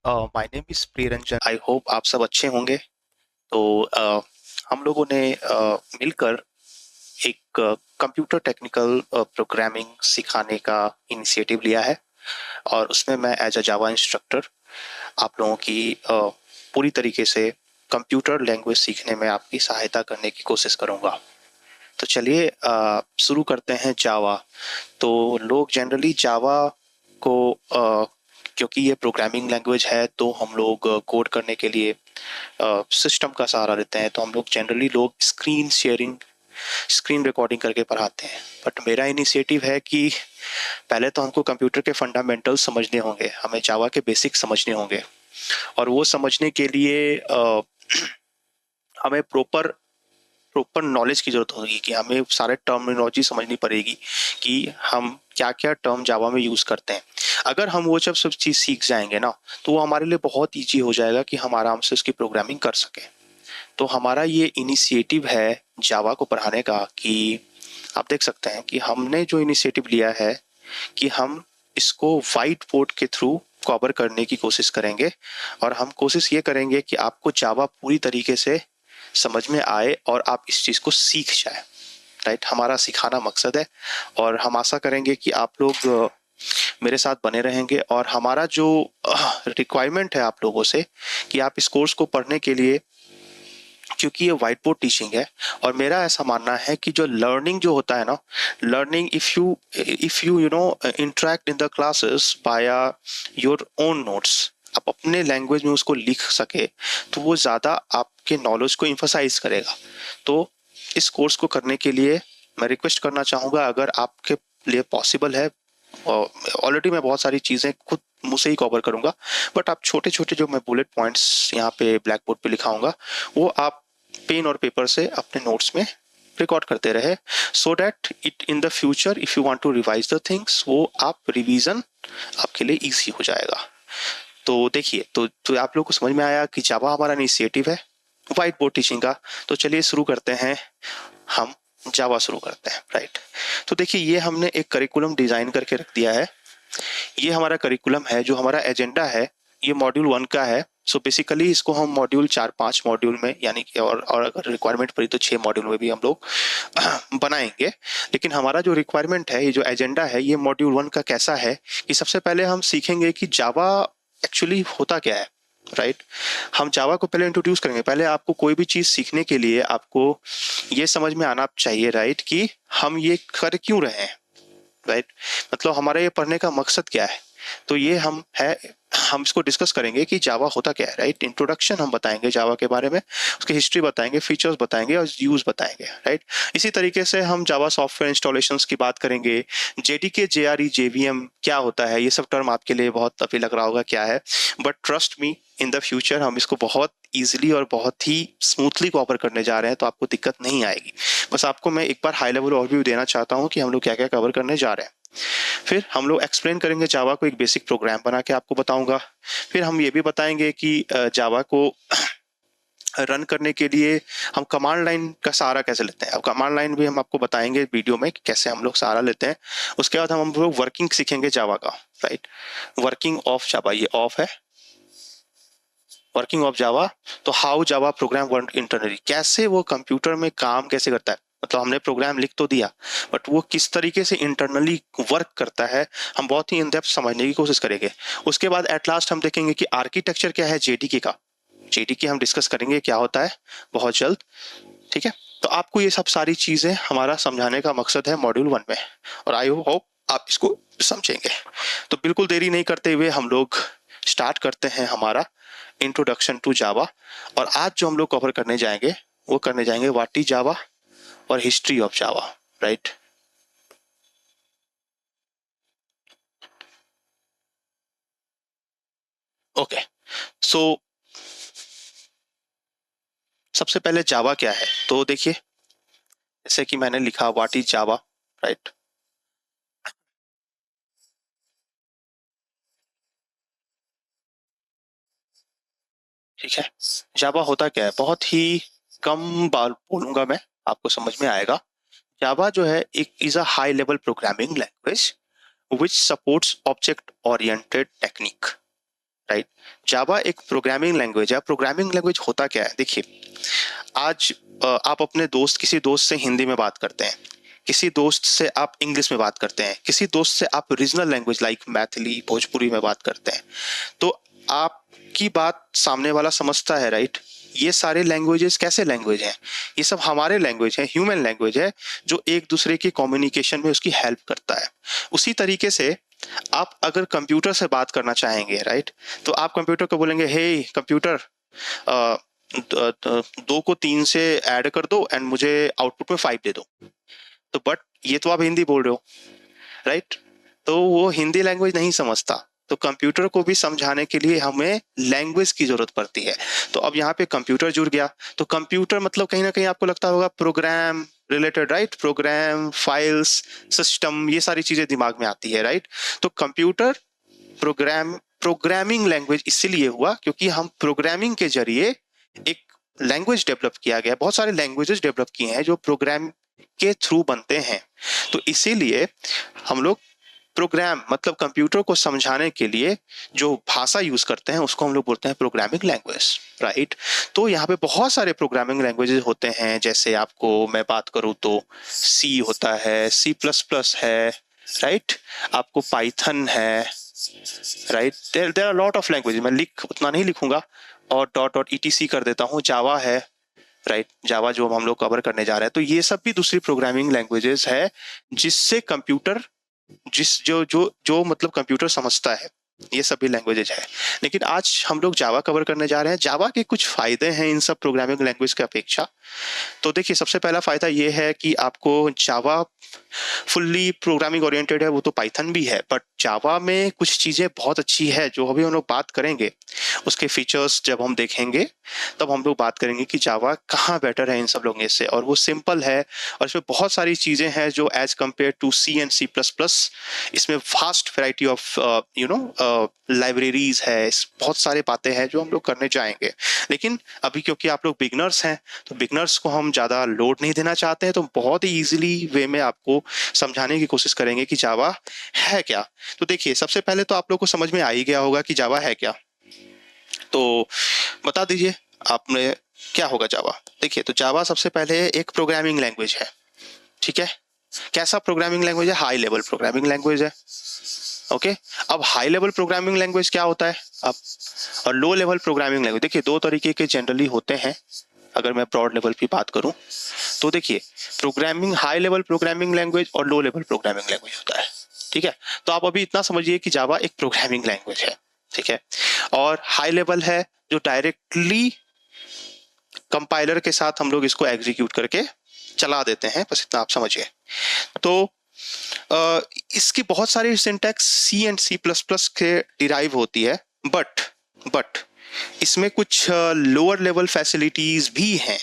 My name is Priyaranjan. I hope आप सब अच्छे होंगे। तो हम लोगों ने मिलकर एक कंप्यूटर टेक्निकल प्रोग्रामिंग सिखाने का इनिशिएटिव लिया है और उसमें मैं एज अ जावा इंस्ट्रक्टर आप लोगों की पूरी तरीके से कंप्यूटर लैंग्वेज सीखने में आपकी सहायता करने की कोशिश करूँगा। तो चलिए शुरू करते हैं जावा। तो लोग जनरली जावा को क्योंकि ये प्रोग्रामिंग लैंग्वेज है तो हम लोग कोड करने के लिए सिस्टम का सहारा लेते हैं। तो हम लोग generally screen sharing, screen recording करके पढ़ाते हैं। बट मेरा इनिशिएटिव है कि पहले तो हमको कंप्यूटर के फंडामेंटल समझने होंगे, हमें जावा के बेसिक समझने होंगे और वो समझने के लिए हमें प्रॉपर प्रॉपर नॉलेज की जरूरत होगी कि हमें सारे टर्मिनोलॉजी समझनी पड़ेगी कि हम क्या क्या टर्म जावा में यूज करते हैं। अगर हम वो सब चीज सीख जाएंगे ना तो वो हमारे लिए बहुत ईजी हो जाएगा कि हम आराम से उसकी प्रोग्रामिंग कर सके। तो हमारा ये इनिशिएटिव है जावा को पढ़ाने का कि आप देख सकते हैं कि हमने जो इनिशिएटिव लिया है कि हम इसको व्हाइट बोर्ड के थ्रू कवर करने की कोशिश करेंगे और हम कोशिश ये करेंगे कि आपको जावा पूरी तरीके से समझ में आए और आप इस चीज को सीख जाए। राइट, हमारा सिखाना मकसद है और हम आशा करेंगे कि आप लोग मेरे साथ बने रहेंगे और हमारा जो रिक्वायरमेंट है आप लोगों से कि आप इस कोर्स को पढ़ने के लिए, क्योंकि ये व्हाइट बोर्ड टीचिंग है और मेरा ऐसा मानना है कि जो लर्निंग जो होता है ना, learning if you you know interact in the classes बाया योर ओन नोट्स, आप अपने लैंग्वेज में उसको लिख सके तो वो ज़्यादा आपके नॉलेज को इम्फसाइज करेगा। तो इस कोर्स को करने के लिए मैं रिक्वेस्ट करना चाहूँगा, अगर आपके लिए पॉसिबल है, ऑलरेडी मैं बहुत सारी चीज़ें खुद मुँह से ही कवर करूँगा, बट आप छोटे छोटे जो मैं बुलेट पॉइंट्स यहाँ पे ब्लैक बोर्ड पे लिखाऊंगा वो आप पेन और पेपर से अपने नोट्स में रिकॉर्ड करते रहे, so that it in the future if you want to revise the things वो आप रिवीजन आपके लिए इजी हो जाएगा। तो देखिए, तो आप लोग को समझ में आया कि जावा हमारा इनिशिएटिव है व्हाइट बोर्ड टीचिंग का। तो चलिए शुरू करते हैं, हम जावा शुरू करते हैं। राइट, तो देखिए ये हमने एक करिकुलम डिजाइन करके रख दिया है। ये हमारा करिकुलम है, जो हमारा एजेंडा है ये मॉड्यूल 1 का है। सो बेसिकली इसको हम मॉड्यूल 4-5 मॉड्यूल में, यानी कि और अगर रिक्वायरमेंट पड़ी तो 6 मॉड्यूल में भी हम लोग बनाएंगे। लेकिन हमारा जो रिक्वायरमेंट है, ये जो एजेंडा है, ये मॉड्यूल 1 का कैसा है कि सबसे पहले हम सीखेंगे कि जावा एक्चुअली होता क्या है। राइट, हम जावा को पहले इंट्रोड्यूस करेंगे। पहले आपको कोई भी चीज सीखने के लिए आपको ये समझ में आना चाहिए, राइट, कि हम ये कर क्यों रहे हैं। राइट, मतलब हमारा ये पढ़ने का मकसद क्या है। तो ये हम इसको डिस्कस करेंगे कि जावा होता क्या है। राइट, इंट्रोडक्शन हम बताएंगे जावा के बारे में, उसकी हिस्ट्री बताएंगे, फीचर्स बताएंगे और यूज बताएंगे। राइट, इसी तरीके से हम जावा सॉफ्टवेयर इंस्टॉलेशंस की बात करेंगे। जेडीके, जेआरई, जेवीएम क्या होता है, ये सब टर्म आपके लिए बहुत अभी लग रहा होगा क्या है, but trust me, in the future हम इसको बहुत इजीली और बहुत ही स्मूथली कवर करने जा रहे हैं, तो आपको दिक्कत नहीं आएगी। बस आपको मैं एक बार हाई लेवल ओवरव्यू देना चाहता हूँ कि हम लोग क्या क्या कवर करने जा रहे हैं। फिर हम लोग एक्सप्लेन करेंगे जावा को, एक बेसिक प्रोग्राम बना के आपको बताऊंगा। फिर हम ये भी बताएंगे कि जावा को रन करने के लिए हम कमांड लाइन का सहारा कैसे लेते हैं। अब कमांड लाइन भी हम आपको बताएंगे वीडियो में कि कैसे हम लोग सहारा लेते हैं। उसके बाद हम लोग वर्किंग सीखेंगे जावा का। राइट, वर्किंग ऑफ जावा, ये ऑफ है, working of Java. So how Java program work internally, कैसे वो कंप्यूटर में काम कैसे करता है। मतलब हमने प्रोग्राम लिख तो दिया, बट वो किस तरीके से इंटरनली वर्क करता है हम बहुत ही इन डेप्थ समझने की कोशिश करेंगे। उसके बाद एट लास्ट हम देखेंगे कि आर्किटेक्चर क्या है जेडीके का। जेडीके हम डिस्कस करेंगे क्या होता है बहुत जल्द। ठीक है, तो आपको ये सब सारी चीजें हमारा समझाने का मकसद है मॉड्यूल 1 में, और आई होप आप इसको समझेंगे। तो बिल्कुल देरी नहीं करते हुए हम लोग स्टार्ट करते हैं हमारा इंट्रोडक्शन टू जावा। और आज जो हम लोग कवर करने जाएंगे वो करने जाएंगे व्हाट इज जावा और history of Java. Right, okay. So सबसे पहले जावा क्या है, तो देखिए जैसे कि मैंने लिखा व्हाट इज जावा। राइट, ठीक है, जावा होता क्या है, बहुत ही कम बार बोलूंगा मैं, आपको समझ में आएगा। जावा जो है एक is a high level programming language which supports object oriented technique। Right. Java एक प्रोग्रामिंग लैंग्वेज है। प्रोग्रामिंग लैंग्वेज होता क्या है, देखिए आज आप अपने दोस्त किसी दोस्त से हिंदी में बात करते हैं, किसी दोस्त से आप इंग्लिश में बात करते हैं, किसी दोस्त से आप regional language like Maithili Bhojpuri में बात करते हैं, तो आपकी बात सामने वाला समझता है, राइट। ये सारे लैंग्वेजेस कैसे लैंग्वेज हैं, ये सब हमारे लैंग्वेज है, ह्यूमन लैंग्वेज है, जो एक दूसरे के कम्युनिकेशन में उसकी हेल्प करता है। उसी तरीके से आप अगर कंप्यूटर से बात करना चाहेंगे, राइट, तो आप कंप्यूटर को बोलेंगे, हे कंप्यूटर, 2 को 3 से ऐड कर दो एंड मुझे आउटपुट में 5 दे दो। तो बट ये तो आप हिंदी बोल रहे हो, राइट, तो वो हिंदी लैंग्वेज नहीं समझता। तो कंप्यूटर को भी समझाने के लिए हमें लैंग्वेज की जरूरत पड़ती है। तो अब यहाँ पे कंप्यूटर जुड़ गया, तो कंप्यूटर मतलब कहीं ना कहीं आपको लगता होगा program related, right, program, files, system, ये सारी चीजें दिमाग में आती है, राइट। तो कंप्यूटर प्रोग्रामिंग लैंग्वेज इसीलिए हुआ क्योंकि हम प्रोग्रामिंग के जरिए एक लैंग्वेज डेवलप किया गया। बहुत सारे लैंग्वेजेस डेवलप किए हैं जो प्रोग्राम के थ्रू बनते हैं। तो इसीलिए हम लोग प्रोग्राम मतलब कंप्यूटर को समझाने के लिए जो भाषा यूज करते हैं उसको हम लोग बोलते हैं प्रोग्रामिंग लैंग्वेज, राइट। तो यहाँ पे बहुत सारे प्रोग्रामिंग लैंग्वेजेस होते हैं, जैसे आपको मैं बात करूँ तो सी होता है, C++ है, राइट, आपको पाइथन है, right, there are lot of language, मैं लिख उतना नहीं लिखूंगा और डॉट डॉट ETC कर देता हूँ। जावा है, राइट, जावा जो हम लोग कवर करने जा रहे हैं, तो ये सब भी दूसरी प्रोग्रामिंग लैंग्वेजेस है जिससे कंप्यूटर जिस जो जो जो मतलब कंप्यूटर समझता है, ये सभी लैंग्वेजेज है। लेकिन आज हम लोग जावा कवर करने जा रहे हैं। जावा के कुछ फायदे हैं इन सब प्रोग्रामिंग लैंग्वेज के अपेक्षा। तो देखिए सबसे पहला फायदा ये है कि आपको जावा फुल्ली प्रोग्रामिंग ओरिएंटेड है, वो तो पाइथन भी है, बट जावा में कुछ चीजें बहुत अच्छी है जो अभी हम लोग बात करेंगे। उसके फीचर्स जब हम देखेंगे तब हम लोग बात करेंगे कि जावा कहाँ बेटर है इन सब लोगों से, और वो सिंपल है और इसमें बहुत सारी चीजें हैं जो as compare to C and C++, इसमें वास्ट वैरायटी ऑफ लाइब्रेरीज है, बहुत सारे बातें हैं जो हम लोग करने जाएंगे। लेकिन अभी क्योंकि आप लोग बिगनर्स हैं, तो बिगनर्स को हम ज्यादा लोड नहीं देना चाहते हैं, तो बहुत ही इजीली वे में आपको समझाने की कोशिश करेंगे कि जावा है क्या। तो देखिए सबसे पहले तो आप लोग को समझ में आ ही गया होगा कि जावा है क्या, तो बता दीजिए आपने क्या होगा जावा। देखिए तो जावा सबसे पहले एक प्रोग्रामिंग लैंग्वेज है, ठीक है। कैसा प्रोग्रामिंग लैंग्वेज है, हाई लेवल प्रोग्रामिंग लैंग्वेज है, ओके। अब हाई लेवल प्रोग्रामिंग लैंग्वेज क्या होता है अब, और लो लेवल प्रोग्रामिंग लैंग्वेज, देखिए दो तरीके के जनरली होते हैं। अगर मैं ब्रॉड लेवल की बात करूं तो देखिए programming, high level programming language और लो लेवल प्रोग्रामिंग लैंग्वेज होता है, ठीक है। तो आप अभी इतना समझिए कि जावा एक प्रोग्रामिंग लैंग्वेज है, ठीक है, और हाई लेवल है जो डायरेक्टली कंपाइलर के साथ हम लोग इसको एग्जीक्यूट करके चला देते हैं, बस इतना आप समझिए। तो इसकी बहुत सारी सिंटैक्स C एंड C++ के डिराइव होती है, बट इसमें कुछ लोअर लेवल फैसिलिटीज भी हैं,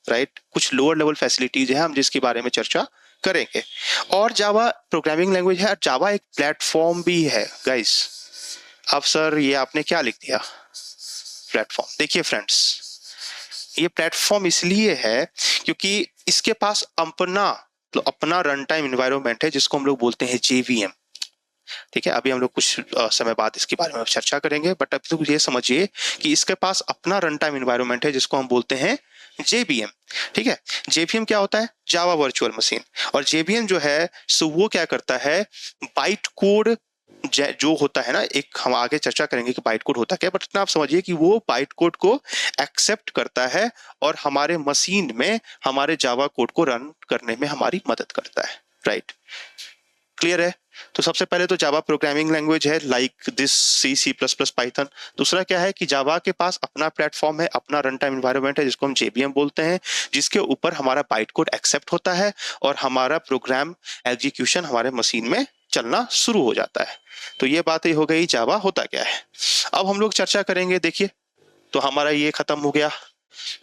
राइट, कुछ लोअर लेवल फैसिलिटीज हैं हम जिसके बारे में चर्चा करेंगे। और जावा प्रोग्रामिंग लैंग्वेज है, जावा एक प्लेटफॉर्म भी है गाइस। अब सर ये आपने क्या लिख दिया, प्लेटफॉर्म, देखिए फ्रेंड्स ये प्लेटफॉर्म इसलिए है क्योंकि इसके पास अपना रन टाइम एनवायरनमेंट है जिसको हम लोग बोलते हैं JVM, ठीक है। अभी हम लोग कुछ समय बाद इसके बारे में चर्चा करेंगे, बट अभी तो ये समझिए कि इसके पास अपना रन टाइम एनवायरनमेंट है जिसको हम बोलते हैं JVM, ठीक है। JVM क्या होता है, जावा वर्चुअल मशीन। और JVM जो है सो वो क्या करता है, बाइट कोड जो होता है ना, एक हम आगे चर्चा करेंगे कि बाइट कोड होता क्या, बट इतना आप समझिए कि वो बाइट कोड को एक्सेप्ट करता है और हमारे मशीन में हमारे जावा कोड को रन करने में हमारी मदद करता है, राइट, क्लियर है। तो सबसे पहले तो जावा प्रोग्रामिंग लैंग्वेज है लाइक दिस C++, पाइथन। दूसरा क्या है कि जावा के पास अपना प्लेटफॉर्म है, अपना रन टाइम एनवायरनमेंट है जिसको हम JVM बोलते हैं, जिसके ऊपर हमारा बाइट कोड एक्सेप्ट होता है और हमारा प्रोग्राम एग्जीक्यूशन हमारे मशीन में चलना शुरू हो जाता है। तो ये बात ही हो गई जावा होता क्या है। अब हम लोग चर्चा करेंगे, देखिए तो हमारा ये खत्म हो गया,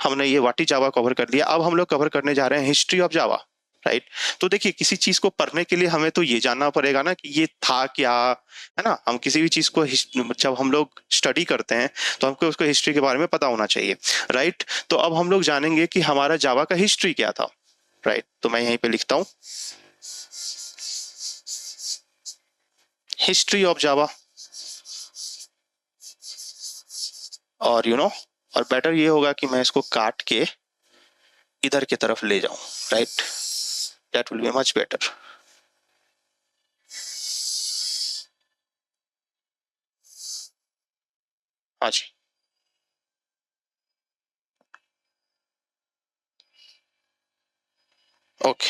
हमने ये व्हाट इज जावा कवर कर लिया। अब हम लोग कवर करने जा रहे हैं हिस्ट्री ऑफ जावा, राइट। तो देखिए किसी चीज को पढ़ने के लिए हमें तो ये जानना पड़ेगा ना कि ये था क्या, है ना। हम किसी भी चीज को जब हम लोग स्टडी करते हैं तो हमको उसको हिस्ट्री के बारे में पता होना चाहिए, राइट। तो अब हम लोग जानेंगे कि हमारा जावा का हिस्ट्री क्या था, राइट। तो मैं यहीं पे लिखता हूं हिस्ट्री ऑफ जावा। और और बेटर ये होगा कि मैं इसको काट के इधर की तरफ ले जाऊं, right? That will be much better. हाँ जी, ओके।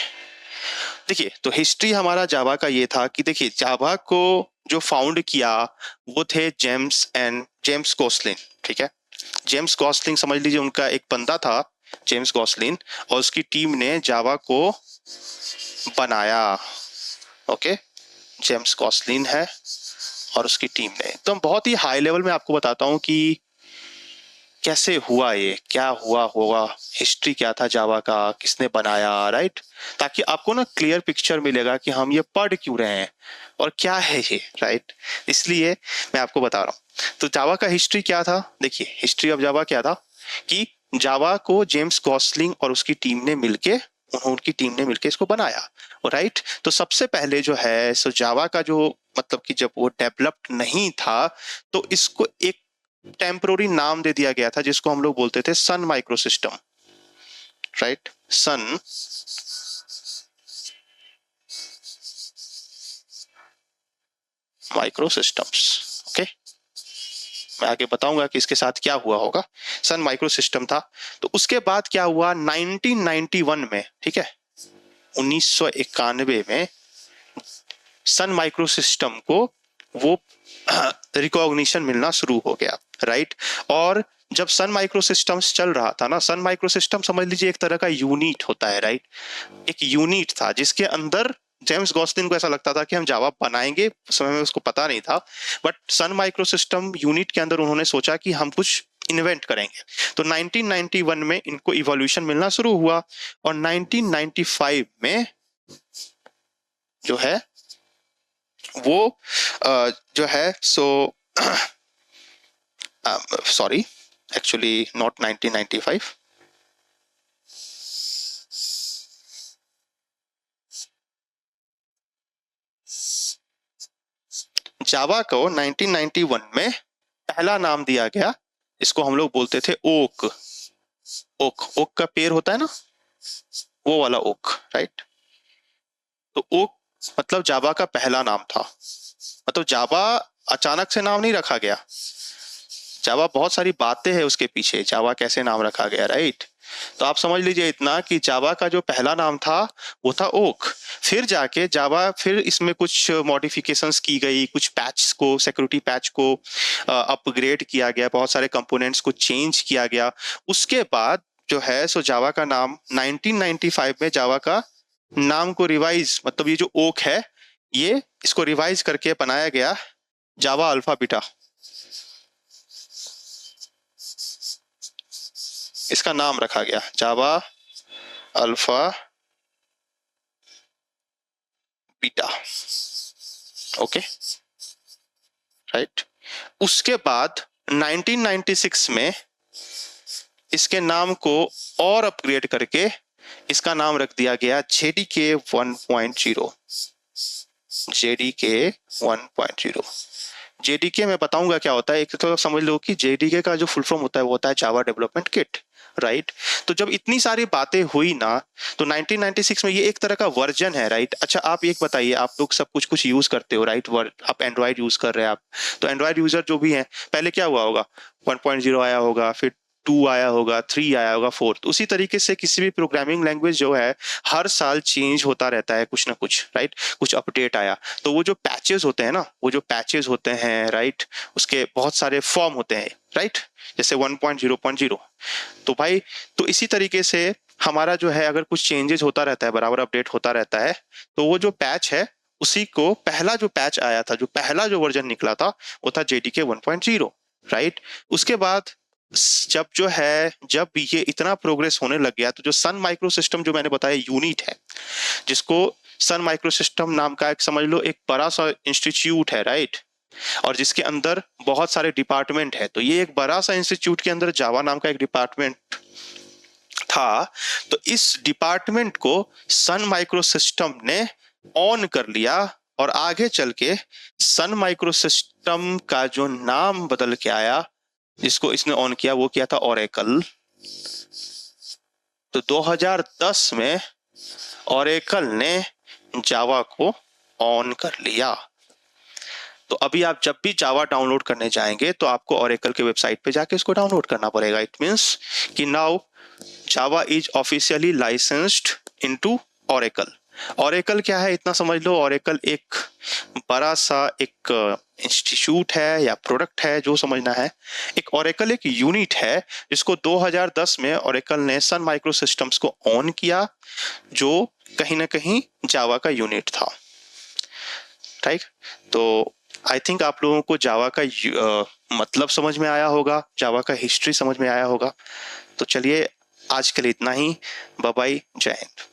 देखिए, तो हिस्ट्री हमारा जावा का ये था कि देखिए, जावा को जो फाउंड किया वो थे जेम्स गॉसलिन, ठीक है? जेम्स गॉसलिन समझ लीजिए, उनका एक बंदा था जेम्स गॉसलिन, और उसकी टीम ने जावा को बनाया। ओके, जेम्स गॉसलिन है और उसकी टीम ने। तो हम बहुत ही हाई लेवल में आपको बताता हूँ कि कैसे हुआ, ये क्या हुआ होगा, हिस्ट्री क्या था जावा का, किसने बनाया, राइट? ताकि आपको ना क्लियर पिक्चर मिलेगा कि हम ये पढ़ क्यों रहे हैं और क्या है ये, राइट? इसलिए मैं आपको बता रहा हूँ। तो जावा का हिस्ट्री क्या था? देखिए, हिस्ट्री ऑफ जावा क्या था कि जावा को जेम्स गॉसलिंग और उसकी टीम ने मिलके उनकी टीम ने मिलके इसको बनाया, राइट? तो सबसे पहले जो है सो जावा का जो मतलब कि जब वो डेवलप्ड नहीं था तो इसको एक टेम्पोररी नाम दे दिया गया था जिसको हम लोग बोलते थे सन Micro system, right? Sun micro systems. Okay, मैं आगे बताऊंगा कि इसके साथ क्या हुआ होगा। सन माइक्रो सिस्टम था। तो उसके बाद क्या हुआ 1991 में, ठीक है, 1991 में सन माइक्रो सिस्टम को वो रिकॉग्निशन मिलना शुरू हो गया, राइट? और जब सन माइक्रो सिस्टम्स चल रहा था ना, सन माइक्रो सिस्टम समझ लीजिए एक तरह का यूनिट होता है, राइट? एक यूनिट था जिसके अंदर जेम्स गॉसलिन को ऐसा लगता था कि हम जावा बनाएंगे, उस समय में उसको पता नहीं था, but Sun Micro System unit के अंदर उन्होंने सोचा कि हम कुछ इन्वेंट करेंगे। तो 1991 में इनको इवोल्यूशन मिलना शुरू हुआ और 1995 में जो है वो जो है सो सॉरी, एक्चुअली नॉट 1995, जावा को 1991 में पहला नाम दिया गया। इसको हम लोग बोलते थे ओक। ओक, ओक का पेड़ होता है ना, वो वाला ओक, राइट? तो ओक मतलब जावा का पहला नाम था। मतलब जावा अचानक से नाम नहीं रखा गया, जावा बहुत सारी बातें हैं उसके पीछे, जावा कैसे नाम रखा गया, राइट? तो आप समझ लीजिए इतना कि जावा का जो पहला नाम था वो था ओक। फिर जाके जावा, फिर इसमें कुछ मॉडिफिकेशंस की गई, कुछ पैच को, सिक्योरिटी पैच को अपग्रेड किया गया, बहुत सारे कंपोनेंट्स को चेंज किया गया। उसके बाद जो है सो जावा का नाम 1995 में जावा का नाम को रिवाइज, मतलब ये जो ओक है ये इसको रिवाइज करके बनाया गया जावा अल्फा बीटा। इसका नाम रखा गया जावा अल्फा बीटा। Okay, right? उसके बाद 1996 में इसके नाम को और अपग्रेड करके इसका नाम रख दिया गया जेडीके 1.0। जेडीके 1.0। जेडीके मैं बताऊंगा क्या होता है। एक तो समझ लो कि जेडीके का जो फुल फॉर्म होता है वो होता है जावा डेवलपमेंट किट, राइट? तो जब इतनी सारी बातें हुई ना तो 1996 में ये एक तरह का वर्जन है, राइट? अच्छा, आप एक बताइए, आप लोग सब कुछ कुछ यूज करते हो, राइट? आप एंड्रॉइड यूज कर रहे हैं आप, तो एंड्रॉइड यूजर जो भी हैं, पहले क्या हुआ होगा, 1.0 आया होगा, फिर 2 आया होगा, 3 आया होगा, 4। तो उसी तरीके से किसी भी प्रोग्रामिंग लैंग्वेज जो है हर साल चेंज होता रहता है कुछ ना कुछ, राइट? कुछ अपडेट आया तो वो जो पैचेस होते हैं ना, वो जो पैचेस होते हैं, राइट, उसके बहुत सारे फॉर्म होते हैं, राइट? जैसे 1.0.0। तो भाई, तो इसी तरीके से हमारा जो है अगर कुछ चेंजेस होता रहता है, बराबर अपडेट होता रहता है, तो वो जो पैच है उसी को, पहला जो पैच आया था, जो पहला जो वर्जन निकला था वो था जेडीके 1.0, राइट? उसके बाद जब जो है, जब ये इतना प्रोग्रेस होने लग गया तो जो सन माइक्रो सिस्टम जो मैंने बताया यूनिट है, जिसको सन माइक्रो सिस्टम नाम का एक समझ लो एक बड़ा सा इंस्टीट्यूट है, राइट? और जिसके अंदर बहुत सारे डिपार्टमेंट है। तो ये एक बड़ा सा इंस्टीट्यूट के अंदर जावा नाम का एक डिपार्टमेंट था। तो इस डिपार्टमेंट को सन माइक्रो सिस्टम ने ऑन कर लिया और आगे चल के सन माइक्रो सिस्टम का जो नाम बदल के आया जिसको इसने ऑन किया वो किया था ओरेकल। तो 2010 में ओरेकल ने जावा को ऑन कर लिया। तो अभी आप जब भी जावा डाउनलोड करने जाएंगे तो आपको ओरेकल के वेबसाइट पे जाके इसको डाउनलोड करना पड़ेगा। इट मींस कि now Java is officially licensed into Oracle. Oracle क्या है इतना समझ लो, ओरेकल एक बड़ा सा एक इंस्टीट्यूट है या प्रोडक्ट है जो समझना है। एक ओरेकल एक यूनिट है जिसको 2010 में ओरेकल ने सन माइक्रो सिस्टम्स को ऑन किया, जो कहीं ना कहीं जावा का यूनिट था, राइट। तो आई थिंक आप लोगों को जावा का मतलब समझ में आया होगा, जावा का हिस्ट्री समझ में आया होगा। तो चलिए आज के लिए इतना ही। बाय बाय, जय हिंद।